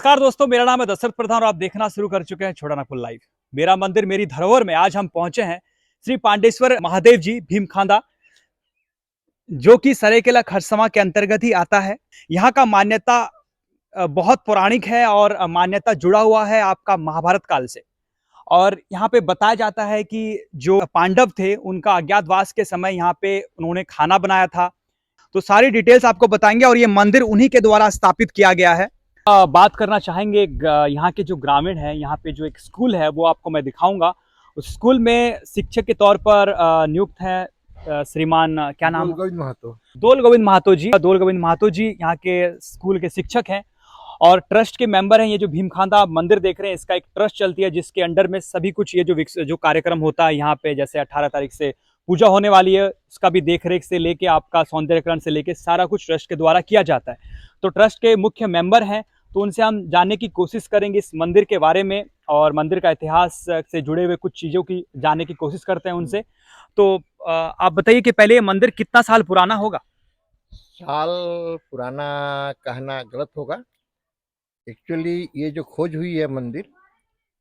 नमस्कार दोस्तों, मेरा नाम है दशरथ प्रधान और आप देखना शुरू कर चुके हैं छोटा नागपुर लाइव। मेरा मंदिर मेरी धरोहर में आज हम पहुंचे हैं श्री पांडेश्वर महादेव जी भीमखांदा, जो कि सरायकेला खरसवां के अंतर्गत ही आता है। यहाँ का मान्यता बहुत पौराणिक है और मान्यता जुड़ा हुआ है आपका महाभारत काल से। और यहाँ पे बताया जाता है कि जो पांडव थे उनका अज्ञातवास के समय यहाँ पे उन्होंने खाना बनाया था। तो सारी डिटेल्स आपको बताएंगे और ये मंदिर उन्हीं के द्वारा स्थापित किया गया है। बात करना चाहेंगे यहाँ के जो ग्रामीण है, यहाँ पे जो एक स्कूल है वो आपको मैं दिखाऊंगा। उस स्कूल में शिक्षक के तौर पर नियुक्त है श्रीमान क्या नाम? दोल गोविंद महतो। दोल गोविंद महतो जी। दोल गोविंद महतो जी यहाँ के स्कूल के शिक्षक हैं और ट्रस्ट के मेंबर हैं। ये जो भीमखांदा मंदिर देख रहे हैं, इसका एक ट्रस्ट चलती है जिसके अंडर में सभी कुछ ये जो कार्यक्रम होता है यहाँ पे, जैसे 18 तारीख से पूजा होने वाली है, उसका भी देखरेख से लेके आपका सौंदर्यकरण से लेके सारा कुछ ट्रस्ट के द्वारा किया जाता है। तो ट्रस्ट के मुख्य मेंबर हैं, तो उनसे हम जानने की कोशिश करेंगे इस मंदिर के बारे में और मंदिर का इतिहास से जुड़े हुए कुछ चीज़ों की जानने की कोशिश करते हैं उनसे। तो आप बताइए कि पहले ये मंदिर कितना साल पुराना होगा? साल पुराना कहना गलत होगा। एक्चुअली ये जो खोज हुई है मंदिर,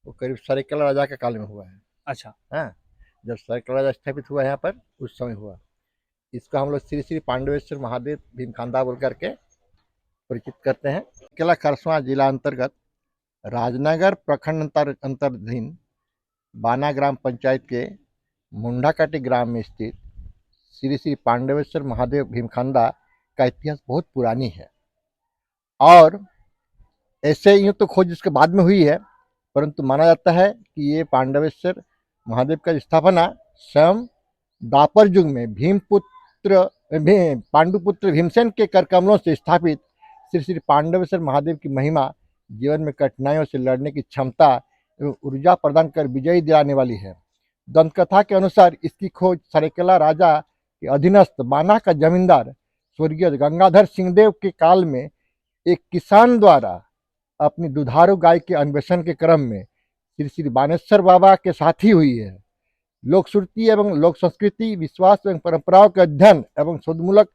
वो करीब सरायकेला राजा के काल में हुआ है। अच्छा। हाँ, जब सरायकेला राजा स्थापित हुआ यहाँ पर, उस समय हुआ। इसको हम लोग श्री श्री पांडवेश्वर महादेव भीमखांदा बोल करके परिचित करते हैं। केला खरसवां जिला अंतर्गत राजनगर प्रखंड अंतर्धीन बाना ग्राम पंचायत के मुंडाकाटी ग्राम में स्थित श्री श्री पांडवेश्वर महादेव भीमखांदा का इतिहास बहुत पुरानी है। और ऐसे यूँ तो खोज इसके बाद में हुई है, परंतु माना जाता है कि ये पांडवेश्वर महादेव का स्थापना स्वयं द्वापर युग में पांडुपुत्र भीमसेन के कर कमलों से स्थापित श्री श्री पांडवेश्वर महादेव की महिमा जीवन में कठिनाइयों से लड़ने की क्षमता एवं ऊर्जा प्रदान कर विजयी दिलाने वाली है। दंतकथा के अनुसार इसकी खोज सरायकेला राजा के अधीनस्थ बाना का जमींदार स्वर्गीय गंगाधर सिंहदेव के काल में एक किसान द्वारा अपनी दुधारू गाय के अन्वेषण के क्रम में श्री श्री बानेश्वर बाबा के साथ ही हुई है। लोक श्रुति एवं लोक संस्कृति, विश्वास एवं परंपराओं के अध्ययन एवं शोधमूलक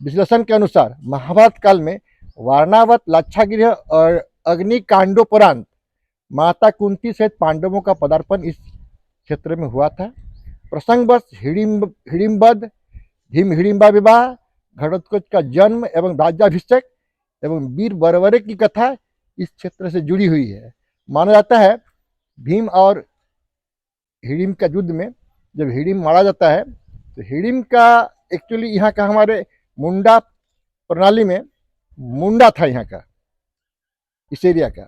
विश्लेषण के अनुसार महाभारत काल में वारणावत, लाक्षागृह और अग्निकांडोपरांत माता कुंती सहित पांडवों का पदार्पण इस क्षेत्र में हुआ था। प्रसंगवश हिडिंबद, भीम हिडिंबा विवाह, घटोत्कच का जन्म एवं राज्याभिषेक एवं वीर बरवरे की कथा इस क्षेत्र से जुड़ी हुई है। माना जाता है भीम और हिडिंब का युद्ध में जब हिडिंब मारा जाता है तो हिडिंब का एक्चुअली यहाँ का हमारे मुंडा प्रणाली में मुंडा था यहाँ का, इस एरिया का,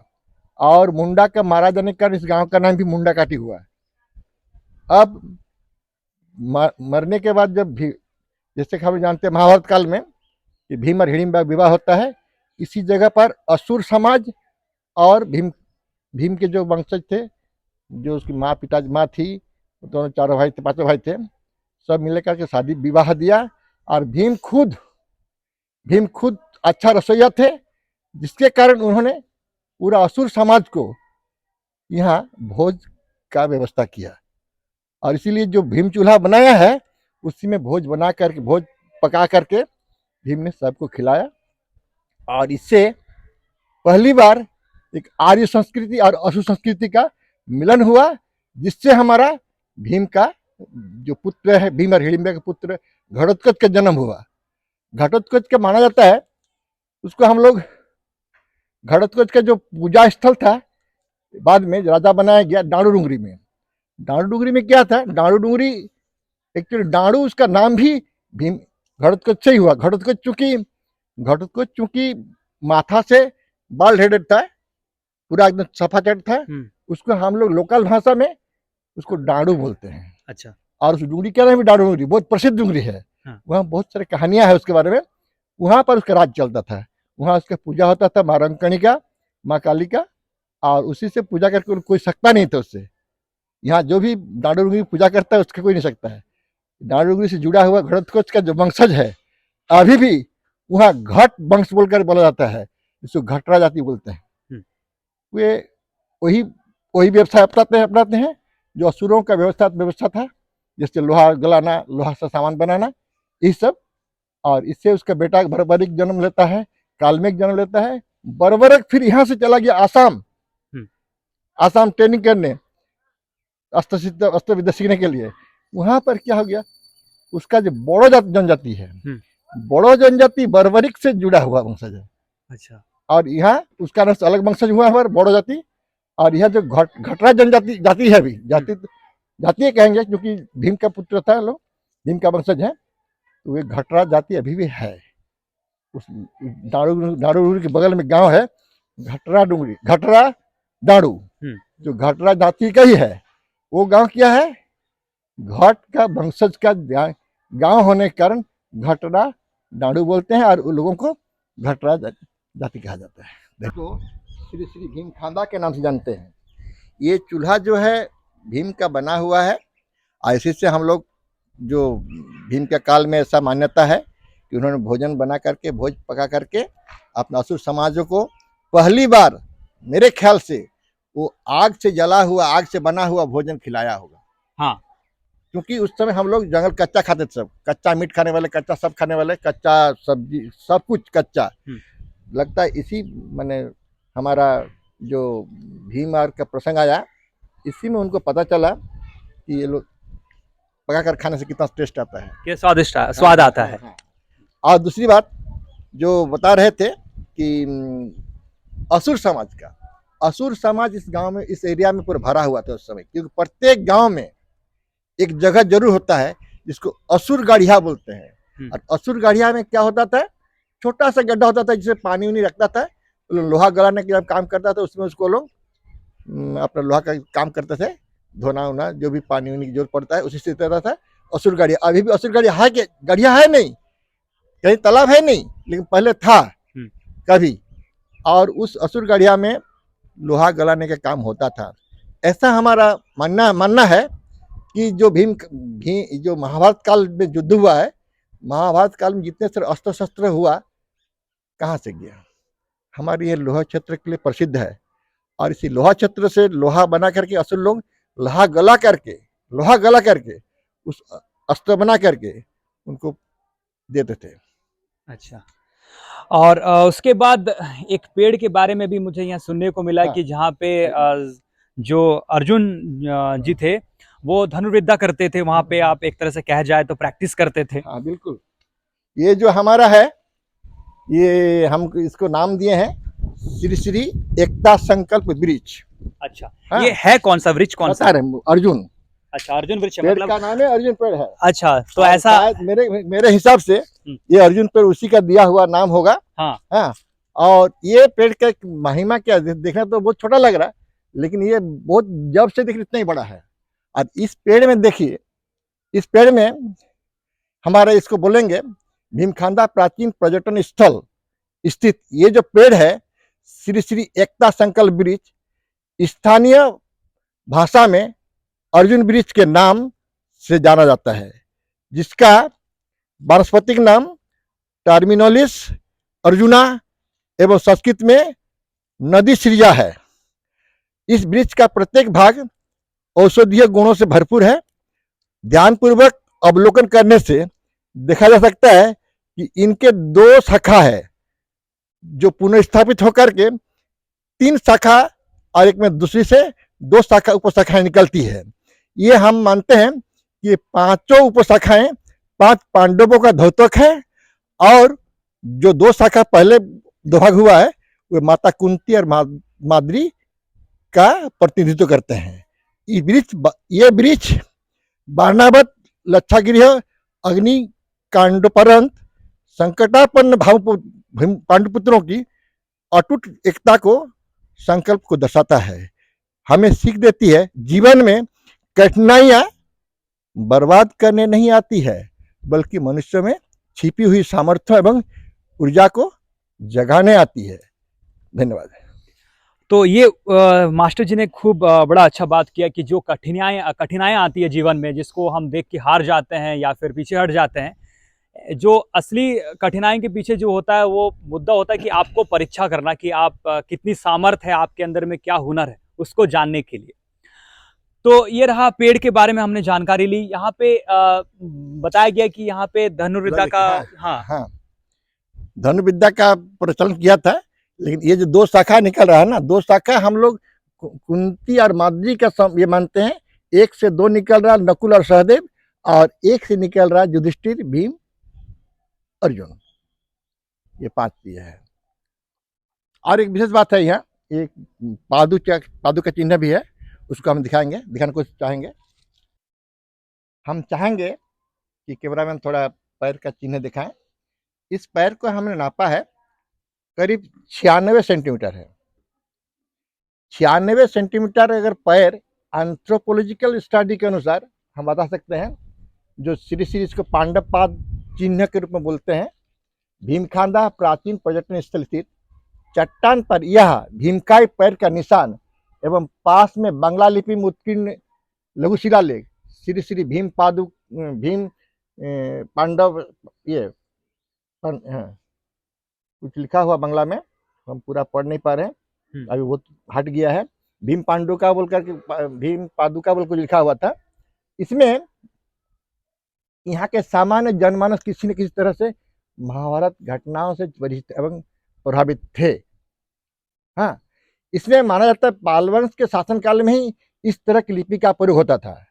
और मुंडा का मारा जाने के कारण इस गांव का नाम भी मुंडा काटी हुआ है। अब मरने के बाद जब जैसे कि हम जानते हैं महाभारत काल में कि भीम और हिडिंब का विवाह होता है, इसी जगह पर असुर समाज और भीम के जो वंशज थे, जो उसकी माँ माँ थी, दोनों चारों भाई थे, पांचों भाई थे, सब मिलकर करके शादी विवाह दिया। और भीम खुद अच्छा रसोइया थे, जिसके कारण उन्होंने पूरा असुर समाज को यहाँ भोज का व्यवस्था किया। और इसीलिए जो भीम चूल्हा बनाया है उसी में भोज पका करके भीम ने सबको खिलाया। और इससे पहली बार एक आर्य संस्कृति और असुर संस्कृति का मिलन हुआ, जिससे हमारा भीम का जो पुत्र है, भीम और हिडिंबा के पुत्र घटोत्कच का जन्म हुआ। घटोत्कच का माना जाता है, उसको हम लोग घटोत्कच का जो पूजा स्थल था बाद में राजा बनाया गया डाणू डूंगरी में। डाणू डूंगरी में क्या था, डाणू डूंगरी एक्चुअली डाणू उसका नाम भी भीम घटोत्कच से ही हुआ। घटोत्कच चूंकि माथा से बाल हेडेड था, पूरा एकदम सफा चट था, उसको हम लोग लोकल भाषा में उसको डाणू बोलते हैं। अच्छा। और उस डूंगरी क्या नाम है, डाणू डूंगरी बहुत प्रसिद्ध डूंगरी है। हाँ। वहाँ बहुत सारी कहानियां है उसके बारे में। वहाँ पर उसका राज चलता था, वहाँ उसका पूजा होता था माँ रंकणी का, माँ काली का, और उसी से पूजा करके कोई सकता नहीं था उससे। यहाँ जो भी डाणू डूंगरी पूजा करता है उसका कोई नहीं सकता है। डाणू डूंगरी से जुड़ा हुआ घटोत्कच का जो वंशज है, अभी भी वहाँ घट वंश बोलकर बोला जाता है, इसको घटरा जाति बोलते हैं। वे वही व्यवसाय अपनाते हैं जो असुरों का व्यवस्था था, जैसे लोहा गलाना, लोहा से सामान बनाना, ये सब। और इससे उसका बेटा भरभरीक जन्म लेता है, काल्मिक जन्म लेता है, बर्बरक फिर यहाँ से चला गया आसाम, आसाम ट्रेनिंग करने, अस्त्र विद्या सीखने के लिए। वहां पर क्या हो गया, उसका जो बोड़ो जनजाति है, बोड़ो जनजाति बर्बरिक से जुड़ा हुआ वंशज है। अच्छा। और यहाँ उसका नाम से अलग वंशज हुआ है बोड़ो जाति। और यह जो घटरा जनजाति जाति है, अभी जाति कहेंगे क्योंकि भीम का पुत्र था, लोग भीम का वंशज है, तो वे घटरा जाति अभी भी है। उस दारू के बगल में गांव है घटरा दारू, जो घटरा जाति का ही है। वो गांव क्या है, घाट का वंशज का गांव होने के कारण घटरा दारू बोलते हैं और उन लोगों को घटरा जाति कहा जाता है। देखो, श्री श्री भीम खांदा के नाम से जानते हैं। ये चूल्हा जो है भीम का बना हुआ है। ऐसे से हम लोग, जो भीम के काल में ऐसा मान्यता है कि उन्होंने भोजन बना करके, भोज पका करके अपना असुर समाजों को पहली बार मेरे ख्याल से वो आग से जला हुआ, आग से बना हुआ भोजन खिलाया होगा। हाँ, क्योंकि उस समय हम लोग जंगल कच्चा खाते थे, सब कच्चा मीट खाने वाले, कच्चा सब खाने वाले, कच्चा सब्जी, सब कुछ कच्चा। लगता है इसी मैंने हमारा जो भीम आर का प्रसंग आया, इसी में उनको पता चला कि ये लोग पका कर खाने से कितना टेस्ट आता है, ये स्वादिष्ट स्वाद आता है। और दूसरी बात जो बता रहे थे कि असुर समाज का, असुर समाज इस गांव में, इस एरिया में पूरा भरा हुआ था उस समय। क्योंकि प्रत्येक गांव में एक जगह जरूर होता है जिसको असुर गाड़िया बोलते हैं। और असुर गाड़िया में क्या होता था, छोटा सा गड्ढा होता था जिसमें पानी उनी रखता था, लोहा गलाने का काम करता था, उसमें उसको लोग अपना लोहा का काम करते थे, धोना उना, जो भी पानी उनी की जरूरत पड़ता है उसी से रहता था असुर गाड़िया। अभी भी असुर गाड़िया है, कि गाड़िया है नहीं, कहीं तालाब है नहीं, लेकिन पहले था कभी। और उस असुर गाड़िया में लोहा गलाने का काम होता था। ऐसा हमारा मानना है कि जो जो महाभारत काल में युद्ध हुआ है, महाभारत काल में जितने सारे अस्त्र शस्त्र हुआ, कहाँ से गया, हमारे ये लोहा क्षेत्र के लिए प्रसिद्ध है। और इसी लोहा क्षेत्र से लोहा बना करके असुर लोग लोहा गला करके उस अस्त्र बना करके उनको देते थे। अच्छा। और उसके बाद एक पेड़ के बारे में भी मुझे यहाँ सुनने को मिला कि जहाँ पे जो अर्जुन जी थे वो धनुर्विद्या करते थे, वहां पे आप एक तरह से कह जाए तो प्रैक्टिस करते थे। हाँ बिल्कुल। ये जो हमारा है, ये हम इसको नाम दिए हैं श्री श्री एकता संकल्प वृक्ष। अच्छा। हाँ? ये है कौन सा वृक्ष, कौन सा? अर्जुन। अच्छा, अर्जुन वृक्ष मतलब का नाम है, अर्जुन पेड़ है। अच्छा, तो ऐसा मेरे हिसाब से ये अर्जुन पेड़ उसी का दिया हुआ नाम होगा। हाँ। और ये पेड़ का महिमा क्या, देखना तो बहुत छोटा लग रहा है, लेकिन ये बहुत जब से देखिए इतना ही बड़ा है। और इस पेड़ में देखिए, इस पेड़ में हमारा इसको बोलेंगे भीमखांदा प्राचीन पर्यटन स्थल स्थित ये जो पेड़ है, श्री श्री एकता संकल्प वृक्ष, स्थानीय भाषा में अर्जुन वृक्ष के नाम से जाना जाता है, जिसका वानस्पतिक नाम टर्मिनोलिस अर्जुना एवं संस्कृत में नदी श्रिया है। इस वृक्ष का प्रत्येक भाग औषधीय गुणों से भरपूर है। ध्यानपूर्वक अवलोकन करने से देखा जा सकता है कि इनके दो शाखा है जो पुनर्स्थापित होकर के 3 शाखा और एक में दूसरी से 2 शाखा उपशाखाएं निकलती है। ये हम मानते हैं कि 5 उपशाखाएं 5 पांडवों का द्योतक है, और जो 2 शाखा पहले 2 भाग हुआ है वो माता कुंती और माद्री का प्रतिनिधित्व करते हैं। ये वृक्ष बारनावत, लच्छागृह, अग्नि कांडोपरंत संकटापन्न पांडुपुत्रों की अटूट एकता को, संकल्प को दर्शाता है। हमें सीख देती है जीवन में कठिनाइयां बर्बाद करने नहीं आती है, बल्कि मनुष्य में छिपी हुई सामर्थ्य एवं ऊर्जा को जगाने आती है। धन्यवाद। तो ये मास्टर जी ने खूब बड़ा अच्छा बात किया कि जो कठिनाइयां आती है जीवन में, जिसको हम देख के हार जाते हैं या फिर पीछे हट जाते हैं, जो असली कठिनाई के पीछे जो होता है वो मुद्दा होता है कि आपको परीक्षा करना कि आप कितनी सामर्थ्य है, आपके अंदर में क्या हुनर है, उसको जानने के लिए। तो ये रहा पेड़ के बारे में हमने जानकारी ली। यहाँ पे बताया गया कि यहाँ पे धनुर्विद्या का धनुर्विद्या का प्रचलन किया था। लेकिन ये जो दो शाखा निकल रहा है ना, दो शाखा हम लोग कुंती और माद्री का ये मानते हैं। एक से दो निकल रहा नकुल और सहदेव, और एक से निकल रहा युधिष्ठिर, भीम, अर्जुन। ये 5 चीजें हैं। और एक विशेष बात है, यहाँ एक पादु का चिन्ह भी है, उसको हम दिखाने की कोशिश चाहेंगे। हम चाहेंगे कि कैमरामैन थोड़ा पैर का चिन्ह दिखाएं। इस पैर को हमने नापा है, करीब 96 सेंटीमीटर है। 96 सेंटीमीटर अगर पैर एंथ्रोपोलॉजिकल स्टडी के अनुसार हम बता सकते हैं, जो श्री इसको पांडव पाद चिन्ह के रूप में बोलते हैं। भीमखांदा प्राचीन पर्यटन स्थल स्थित चट्टान पर यह भीमकाय पैर का निशान एवं पास में बांग्ला लिपि में उत्कीर्ण लघु शिलालेख श्री भीम पांडव, ये कुछ लिखा हुआ बांग्ला में, हम पूरा पढ़ नहीं पा रहे हैं, अभी वो हट गया है। भीम पांडुका बोलकर के भीम पादुका बोल के लिखा हुआ था। इसमें यहाँ के सामान्य जनमानस किसी न किसी तरह से महाभारत घटनाओं से परिचित एवं प्रभावित थे। हाँ, इसमें माना जाता है पालवंश के शासनकाल में ही इस तरह की लिपि का प्रयोग होता था।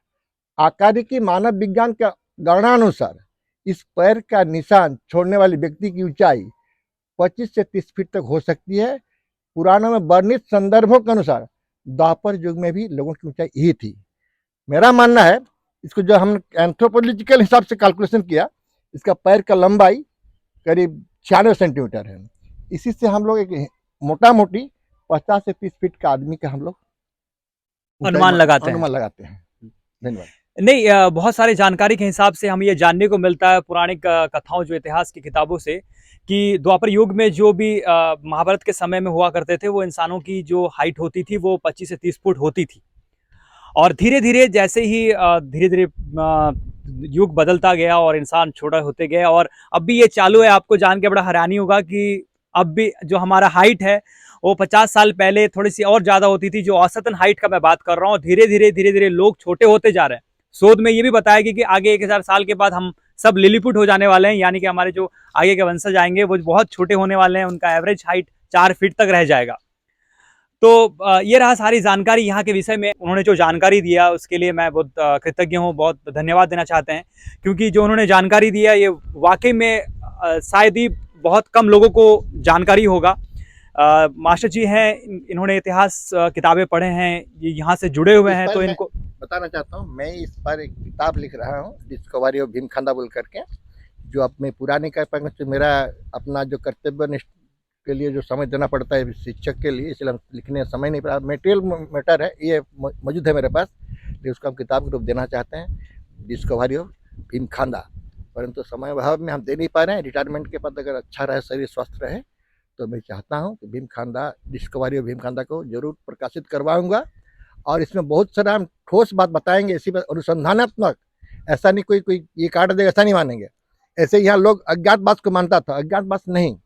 आकारिकी मानव विज्ञान का गणनानुसार इस पैर का निशान छोड़ने वाले व्यक्ति की ऊंचाई 25 से 30 फीट तक हो सकती है। पुराणों में वर्णित संदर्भों के अनुसार द्वापर युग में भी लोगों की ऊंचाई यही थी। मेरा मानना है, इसको जो हम एंथ्रोपोलॉजिकल हिसाब से कैलकुलेशन किया, इसका पैर का लंबाई करीब 96 सेंटीमीटर है। इसी से हम लोग एक मोटा मोटी 50 से 30 फीट का आदमी का हम लोग अनुमान लगाते हैं। धन्यवाद। नहीं, बहुत सारी जानकारी के हिसाब से हम ये जानने को मिलता है पौराणिक कथाओं, जो इतिहास की किताबों से, कि द्वापर युग में जो भी महाभारत के समय में हुआ करते थे, वो इंसानों की जो हाइट होती थी वो 25 से 30 फुट होती थी। और धीरे धीरे जैसे ही धीरे धीरे युग बदलता गया और इंसान छोटा होते गए, और अब भी ये चालू है। आपको जान के बड़ा हैरानी होगा कि अब भी जो हमारा हाइट है वो 50 साल पहले थोड़ी सी और ज़्यादा होती थी, जो औसतन हाइट का मैं बात कर रहा हूँ। धीरे धीरे लोग छोटे होते जा रहे हैं। शोध में ये भी बताया गया कि आगे 1000 साल के बाद हम सब लिलीपुट हो जाने वाले हैं, यानी कि हमारे जो आगे के वंशज आएंगे वो बहुत छोटे होने वाले हैं। उनका एवरेज हाइट 4 फीट तक रह जाएगा। तो ये रहा सारी जानकारी यहाँ के विषय में। उन्होंने जो जानकारी दिया उसके लिए मैं बहुत कृतज्ञ हूँ, बहुत धन्यवाद देना चाहते हैं, क्योंकि जो उन्होंने जानकारी दिया ये वाकई में शायद ही बहुत कम लोगों को जानकारी होगा। मास्टर जी हैं, इन्होंने इतिहास किताबें पढ़े हैं, ये यहाँ से जुड़े हुए हैं, तो इनको बताना चाहता हूँ। मैं इस पर एक किताब लिख रहा हूँ, डिस्कवरी ऑफ भीमखांदा बोल करके, जो अपने पुराने का मेरा अपना जो कर्तव्य के लिए जो समय देना पड़ता है शिक्षक के लिए, इसलिए हम लिखने समय नहीं पड़ा। मेटेरियल मैटर है, ये मौजूद है मेरे पास, लेकिन उसको हम किताब के रूप देना चाहते हैं, डिस्कवरी ऑफ भीमखांदा, परंतु समय अभाव में हम दे नहीं पा रहे हैं। रिटायरमेंट के बाद अगर अच्छा रहे, शरीर स्वस्थ रहे, तो मैं चाहता हूँ कि भीमखांदा, डिस्कवरी ऑफ भीमखांदा को जरूर प्रकाशित करवाऊँगा। और इसमें बहुत सारा हम ठोस बात बताएंगे, इसी पर अनुसंधानात्मक। ऐसा नहीं कोई ये काट देगा, ऐसा नहीं मानेंगे। ऐसे यहाँ लोग अज्ञातवास को मानता था, अज्ञातवास नहीं,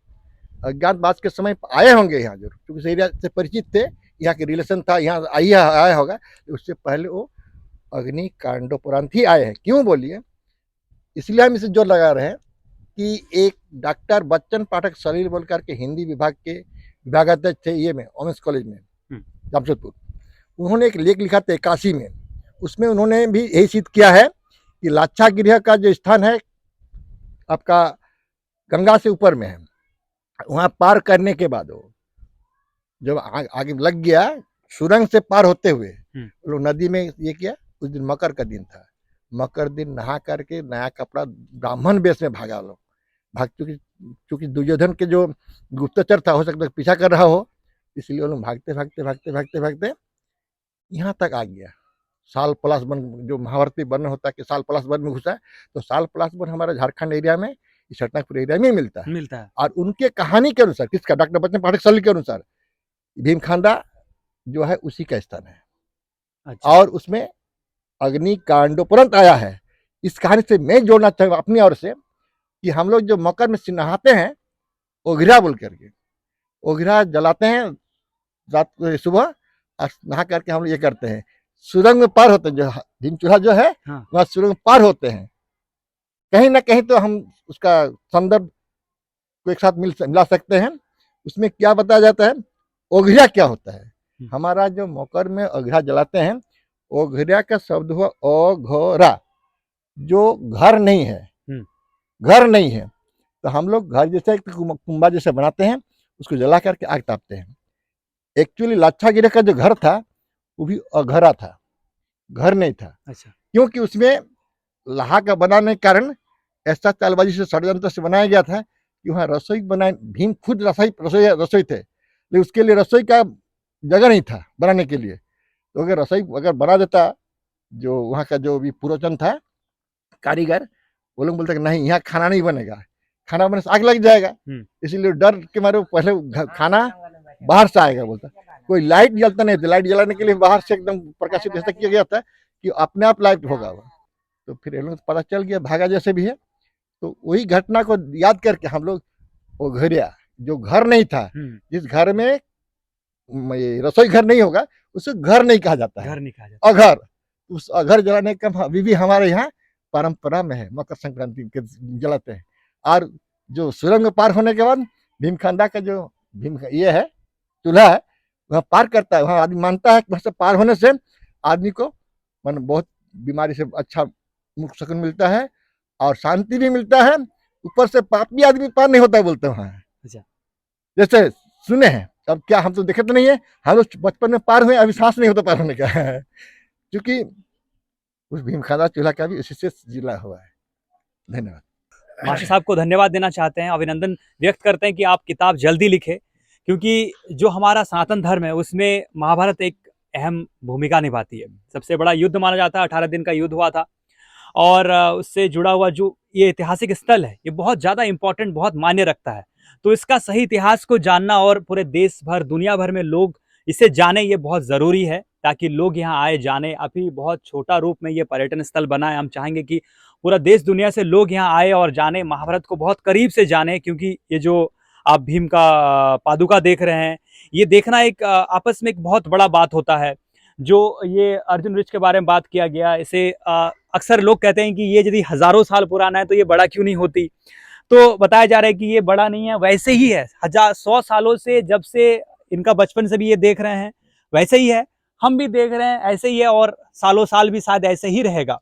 अज्ञातवास के समय आए होंगे यहाँ जरूर, क्योंकि इस एरिया से परिचित थे, यहाँ के रिलेशन था, यहाँ आया होगा। उससे पहले वो अग्नि कांडोपुरांत ही आए हैं। क्यों बोलिए? इसलिए हम इसे जोर लगा रहे हैं कि एक डॉक्टर बच्चन पाठक सलील बोल करके हिंदी विभाग के विभागाध्यक्ष थे, ये में वोमेंस कॉलेज में जमशेदपुर। उन्होंने एक लेख लिखा था 81 में, उसमें उन्होंने भी यही सिद्ध किया है कि लाक्षागृह का जो स्थान है आपका गंगा से ऊपर में है, वहाँ पार करने के बाद वो जब आगे लग गया, सुरंग से पार होते हुए लोग नदी में ये किया। उस दिन मकर का दिन था, मकर दिन नहा करके नया कपड़ा ब्राह्मण वेश में भागा लोग, चूंकि दुर्योधन के जो गुप्तचर था, हो सकता है पीछा कर रहा हो, इसलिए वो लोग भागते यहाँ तक आ गया। साल प्लस वन, जो महाभारती वन होता है कि साल प्लस वन में घुसा है, तो साल प्लस वन हमारा झारखंड एरिया में, छटनागपुर एरिया में मिलता है। और उनके कहानी के अनुसार, किसका, डॉक्टर बच्चन पाठक सलील के अनुसार, भीमखांदा जो है उसी का स्थान है। अच्छा। और उसमें अग्नि कांडोपुरंत आया है। इस कहानी से मैं जोड़ना चाहूँगा अपनी ओर से कि हम लोग जो मकर में नहाते हैं, ओघिरा बोल करके, ओघिरा जलाते हैं रात को, सुबह नहा करके हम लोग ये करते हैं, सुरंग में पार होते हैं, जो भीम चूल्हा जो है वहाँ सुरंग में पार होते हैं। कहीं ना कहीं तो हम उसका संदर्भ को एक साथ मिला सकते हैं। उसमें क्या बताया जाता है, ओघरिया क्या होता है। हम्म। हमारा जो मकर में ओघरिया जलाते हैं, ओघरिया का शब्द हुआ ओघोरा, जो घर नहीं है, घर नहीं है। तो हम लोग घर जैसे कुंभा जैसे बनाते हैं, उसको जला करके आग तापते हैं। एक्चुअली लाक्षागृह का जो घर था वो भी अघरा था, घर नहीं था। अच्छा। क्योंकि उसमें लाहा का बनाने के कारण ऐसा चालबाजी से षड्यंत्र से बनाया गया था कि वहाँ रसोई बनाए, भीम खुद रसोई थे, लेकिन उसके लिए रसोई का जगह नहीं था बनाने के लिए। तो अगर रसोई अगर बना देता, जो वहाँ का जो भी पुरोचन था, कारीगर, वो लोग बोलते कि नहीं, यहाँ खाना नहीं बनेगा, खाना बनने से आग लग जाएगा। इसीलिए डर के मारे पहले खाना बाहर से आएगा बोलता। कोई लाइट जलता नहीं था, लाइट जलाने के लिए बाहर से एकदम प्रकाशित ऐसा किया गया था कि अपने आप लाइट होगा वो। तो फिर ये लोग पता चल गया, भागा जैसे भी है। तो वही घटना को याद करके हम लोग ओघरिया, जो घर नहीं था, जिस घर में रसोई घर नहीं होगा उसे घर नहीं कहा जाता है, घर नहीं कहा जाता। अघर। उस अघर जलाने का अभी भी हमारे यहाँ परंपरा में है, मकर संक्रांति के जलाते हैं। और जो सुरंग पार होने के बाद भीमखंडा का जो भीम ये है चूल्हा है, वहाँ पार करता है, वहाँ आदमी मानता है कि वहाँ से पार होने से आदमी को मन बहुत बीमारी से अच्छा मुक्त सुकून मिलता है और शांति भी मिलता है। ऊपर से पाप भी आदमी पार नहीं होता बोलते वहाँ। अच्छा। जैसे सुने हैं, अब क्या हम तो देखे तो नहीं है, हम लोग बचपन में पार हुए, अभी सांस नहीं होता पार होने का क्योंकि उस भीमखंडा चूल्हा का भी उसी से जुड़ा हुआ है। धन्यवाद। मास्टर साहब को धन्यवाद देना चाहते हैं, अभिनंदन व्यक्त करते हैं कि आप किताब जल्दी लिखे, क्योंकि जो हमारा सनातन धर्म है उसमें महाभारत एक अहम भूमिका निभाती है। सबसे बड़ा युद्ध माना जाता है, 18 दिन का युद्ध हुआ था, और उससे जुड़ा हुआ जो ये ऐतिहासिक स्थल है ये बहुत ज़्यादा इंपॉर्टेंट, बहुत मायने रखता है। तो इसका सही इतिहास को जानना और पूरे देश भर, दुनिया भर में लोग इसे जाने, ये बहुत ज़रूरी है, ताकि लोग यहाँ आए, जाने। अभी बहुत छोटा रूप में ये पर्यटन स्थल बना है, हम चाहेंगे कि पूरा देश दुनिया से लोग यहाँ आए और जाने, महाभारत को बहुत करीब से जाने, क्योंकि ये जो आप भीम का पादुका देख रहे हैं, ये देखना एक आपस में एक बहुत बड़ा बात होता है। जो ये अर्जुन वृक्ष के बारे में बात किया गया, इसे अक्सर लोग कहते हैं कि ये यदि हजारों साल पुराना है तो ये बड़ा क्यों नहीं होती। तो बताया जा रहा है कि ये बड़ा नहीं है, वैसे ही है, 100 सालों से, जब से इनका बचपन से भी ये देख रहे हैं वैसे ही है, हम भी देख रहे हैं ऐसे ही है, और सालों साल भी शायद ऐसे ही रहेगा।